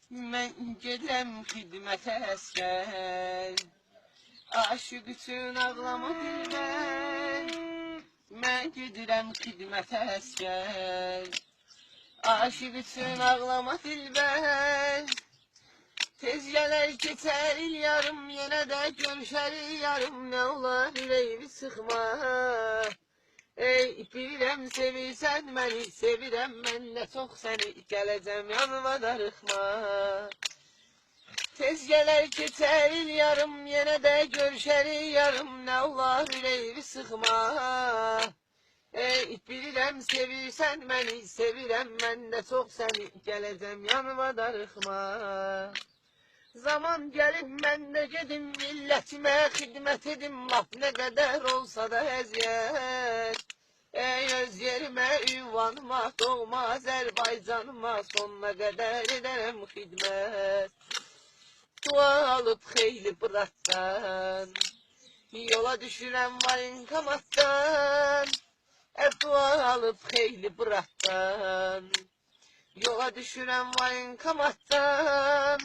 Mən gedirəm xidmətə əskər, aşıq üçün ağlama dilbər. Mən gedirəm xidmətə əskər, aşıq üçün ağlama dilbər. Tez gələr keçər il yarım, yenə də görüşər yarım. Nə olar ürəyimi sıxma, ey bilirəm sevirsən məni, sevirəm mən də çox səni. Gələcəm yanıma darıxma. Tez gələr keçər il yarım, yenə də görüşər yarım. Nə olar ürəyimi sıxma, ey bilirəm sevirsən məni, sevirəm mən də çox səni. Gələcəm yanıma darıxma. Zaman gəlib mən də gedim, millətimə xidmət edim. Lap nə qədər olsa da əziyyət, ey öz yerimə, yuvanıma, doğma Azərbaycanıma sonuna qədər edərəm xidmət. Dua alıb xeyli bıratdan, yola düşürəm varinkamatdan. Dua alıb xeyli bıratdan, yola düşürəm varinkamatdan.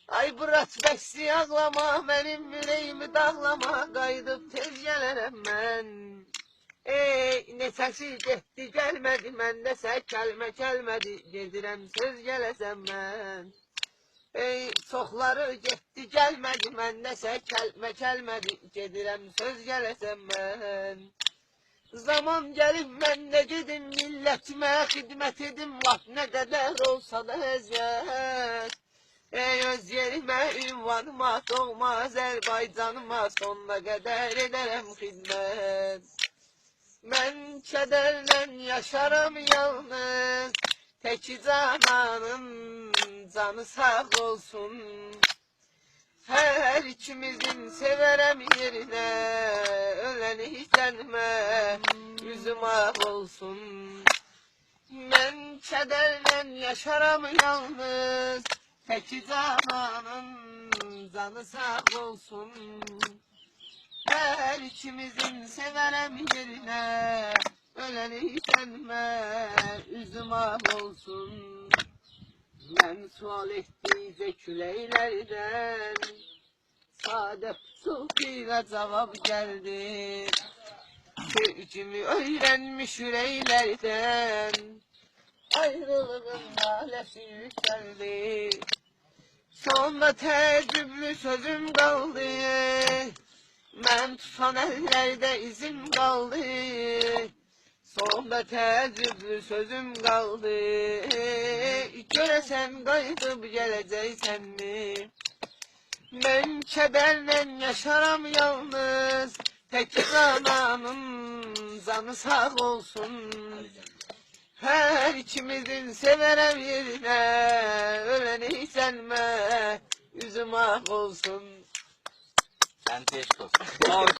Ay bırat bəsli ağlama, mənim ürəyimi dağlama. Qayıdıb tez gələrəm mən, ey neçəsi getdi gəlmədi, məndəsə kəlmə gəlmədi. Gedirəm söz gələsəm mən, ey çoxları getdi gəlmədi, məndəsə kəlmə gəlmədi. Gedirəm söz gələsəm mən. Zaman gəlib mən də gedim, millətimə xidmət edim. Lap nə qədər olsa da əziyyət, ey öz yerimə, ünvanıma, doğma Azərbaycanıma sonuna qədər edərəm xidmət. Mən kədərlə yaşaram yalnız, təki cananın canı sağ olsun. Hər ikimizin sevərəm yerinə, öləni sənmə, üzüm ağ olsun. Mən kədərlə yaşaram yalnız, təki cananın canı sağ olsun. Hər ikimizin sevərəm yerinə, öləni sənmə, üzüm ağ olsun. Mən sual etdikcə küləklərdən, sadə pıçıltıyla cavab gəldi. Sevgimi öyrənmiş ürəklərdən, ayrılığın naləsi yüksəldi. Sonda təəccüblü sözüm qaldı, mən tutan əllərdə izim qaldı. Sonda təəccüblü sözüm qaldı, görəsən qayıdıb gələcəksənmi? Mən kədərlə yaşaram yalnız, təki cananın canı sağ olsun. Hər ikimizin sevərəm yerinə, öləni sənmə, üzüm ağ olsun. Sən teşk olsun.